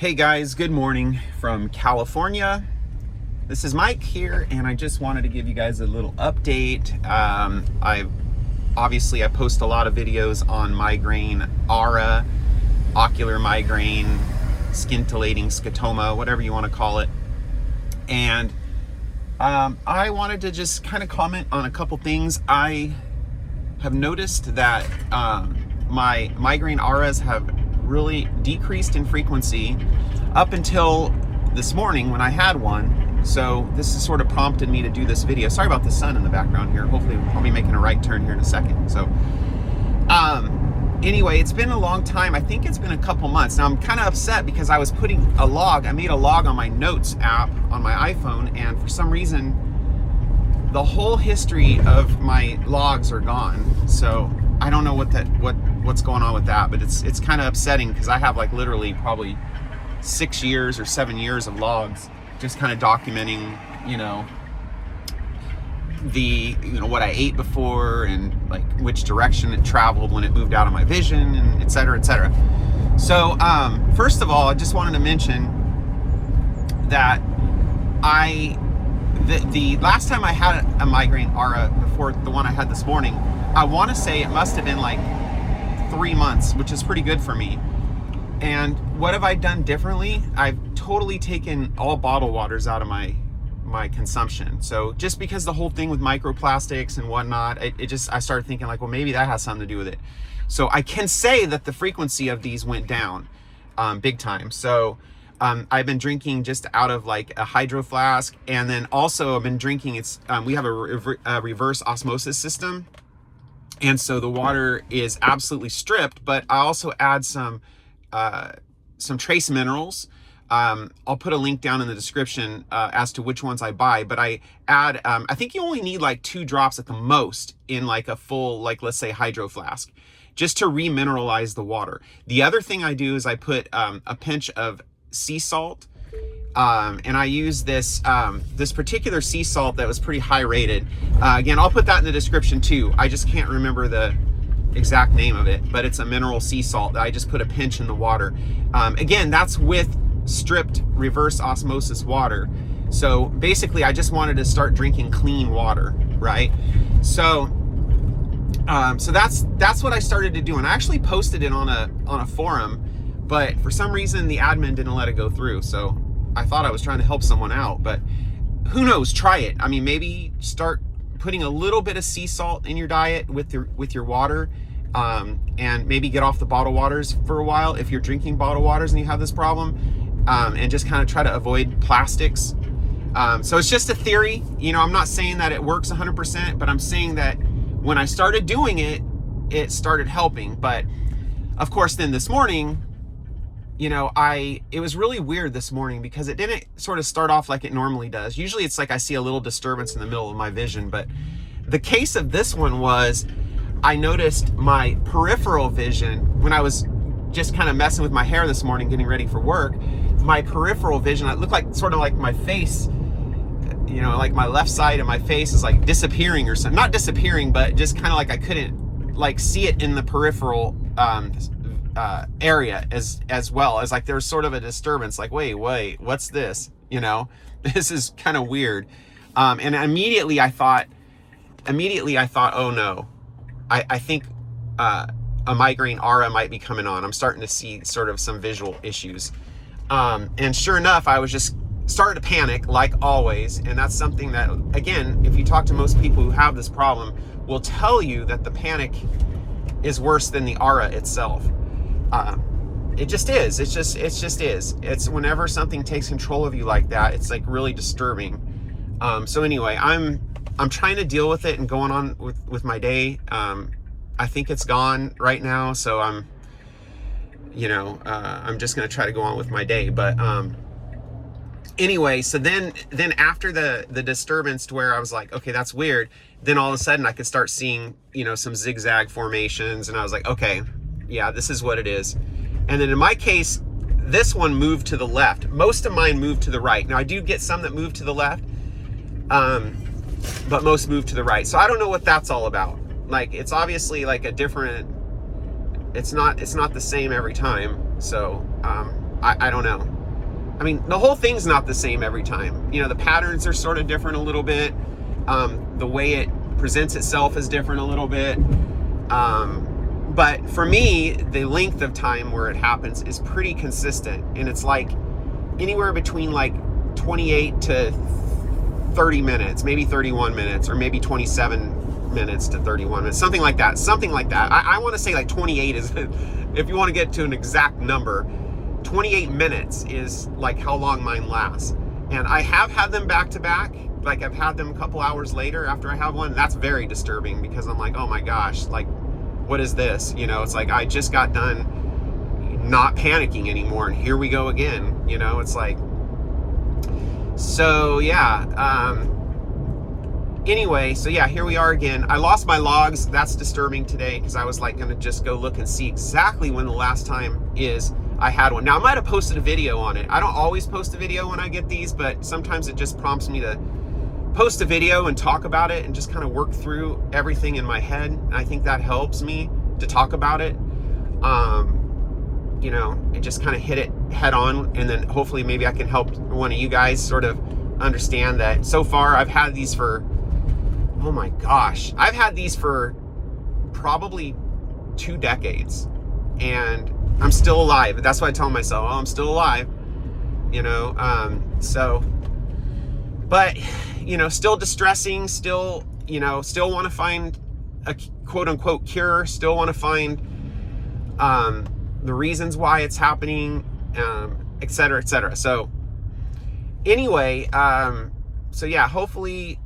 Hey guys, good morning from California. This is Mike here, and I just wanted to give you guys a little update. I post a lot of videos on Migraine Aura, Ocular Migraine, Scintillating Scotoma, whatever you want to call it. And I wanted to just kind of comment on a couple things. I have noticed that my migraine auras have really decreased in frequency up until this morning when I had one. So this has sort of prompted me to do this video. Sorry about the sun in the background here. Hopefully I'll be making a right turn here in a second. So anyway, it's been a long time. I think it's been a couple months. Now I'm kind of upset because I was putting a log. I made a log on my notes app on my iPhone, and for some reason the whole history of my logs are gone. So I don't know what's going on with that, but it's kind of upsetting because I have like literally probably 6 years or 7 years of logs just kind of documenting, what I ate before and like which direction it traveled when it moved out of my vision, and et cetera, et cetera. So first of all, I just wanted to mention that the last time I had a migraine aura before the one I had this morning, I want to say it must have been like 3 months, which is pretty good for me. And what have I done differently? I've totally taken all bottled waters out of my consumption. So just because the whole thing with microplastics and whatnot, I started thinking like, well, maybe that has something to do with it. So I can say that the frequency of these went down big time. So I've been drinking just out of like a hydro flask, and then also I've been drinking, we have a reverse osmosis system. And so the water is absolutely stripped, but I also add some trace minerals. I'll put a link down in the description as to which ones I buy, but I add, I think you only need like 2 drops at the most in like a full, like let's say hydro flask, just to remineralize the water. The other thing I do is I put a pinch of sea salt, and I use this particular sea salt that was pretty high rated. Again, I'll put that in the description too. I just can't remember the exact name of it, but it's a mineral sea salt that I just put a pinch in the water. Again, that's with stripped reverse osmosis water. So basically I just wanted to start drinking clean water, right? So that's what I started to do, and I actually posted it on a forum, but for some reason the admin didn't let it go through. So I thought I was trying to help someone out, but who knows? Try it. I mean, maybe start putting a little bit of sea salt in your diet with your water, and maybe get off the bottled waters for a while if you're drinking bottled waters and you have this problem, and just kind of try to avoid plastics. So it's just a theory. I'm not saying that it works 100%, but I'm saying that when I started doing it, it started helping. But of course, then this morning, it was really weird this morning because it didn't sort of start off like it normally does. Usually it's like I see a little disturbance in the middle of my vision, but the case of this one was I noticed my peripheral vision when I was just kind of messing with my hair this morning, getting ready for work. My peripheral vision, it looked like sort of like my face, like my left side of my face is like disappearing or something. Not disappearing, but just kind of like I couldn't like see it in the peripheral area as well, as like there's sort of a disturbance, like wait, what's this? This is kind of weird. And immediately I thought, oh no, I think a migraine aura might be coming on. I'm starting to see sort of some visual issues. And sure enough, I was just started to panic like always. And that's something that, again, if you talk to most people who have this problem, will tell you that the panic is worse than the aura itself. It just is. It just is. It's whenever something takes control of you like that, it's like really disturbing. So anyway, I'm trying to deal with it and going on with my day. I think it's gone right now, so I'm just gonna try to go on with my day. But anyway, so then after the disturbance to where I was like, okay, that's weird, then all of a sudden I could start seeing some zigzag formations, and I was like, okay, yeah, this is what it is. And then in my case, this one moved to the left. Most of mine moved to the right. Now I do get some that move to the left, but most move to the right. So I don't know what that's all about. Like, it's obviously like a different, it's not the same every time. So I don't know. I mean, the whole thing's not the same every time. You know, the patterns are sort of different a little bit. The way it presents itself is different a little bit. But for me, the length of time where it happens is pretty consistent. And it's like anywhere between like 28 to 30 minutes, maybe 31 minutes, or maybe 27 minutes to 31 minutes, something like that. I want to say like 28 is, if you want to get to an exact number, 28 minutes is like how long mine lasts. And I have had them back to back. Like I've had them a couple hours later after I have one. That's very disturbing because I'm like, oh my gosh, like, what is this? You know, it's like I just got done not panicking anymore, and here we go again. You know, it's like, so yeah. Anyway, so yeah, here we are again. I lost my logs. That's disturbing today because I was like gonna just go look and see exactly when the last time is I had one. Now I might have posted a video on it. I don't always post a video when I get these, but sometimes it just prompts me to post a video and talk about it and just kind of work through everything in my head. And I think that helps me to talk about it. You know, and just kind of hit it head on, and then hopefully maybe I can help one of you guys sort of understand that. So far I've had these for, oh my gosh, I've had these for probably 2 decades, and I'm still alive. That's what I tell myself. Oh, I'm still alive, you know. But you know, still distressing, still, you know, still want to find a quote unquote cure, still want to find the reasons why it's happening, et cetera, et cetera. So anyway, so yeah, hopefully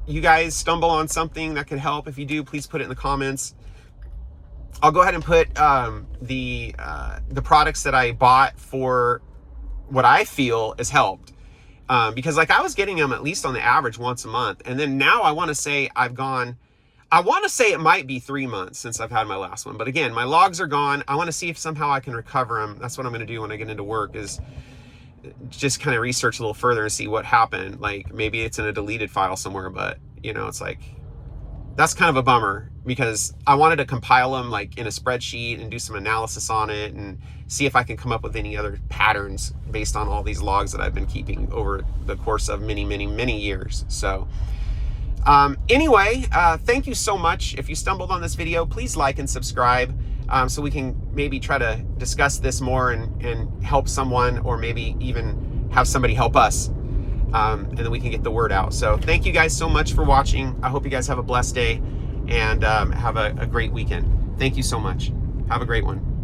you guys stumble on something that could help. If you do, please put it in the comments. I'll go ahead and put the products that I bought for what I feel has helped. Because like I was getting them at least on the average once a month. And then now I want to say it might be 3 months since I've had my last one. But again, my logs are gone. I want to see if somehow I can recover them. That's what I'm going to do when I get into work, is just kind of research a little further and see what happened. Like maybe it's in a deleted file somewhere, but you know, it's like, that's kind of a bummer because I wanted to compile them like in a spreadsheet and do some analysis on it and see if I can come up with any other patterns based on all these logs that I've been keeping over the course of many, many, many years. So anyway, thank you so much. If you stumbled on this video, please like and subscribe, so we can maybe try to discuss this more and help someone, or maybe even have somebody help us. And then we can get the word out. So thank you guys so much for watching. I hope you guys have a blessed day and have a great weekend. Thank you so much. Have a great one.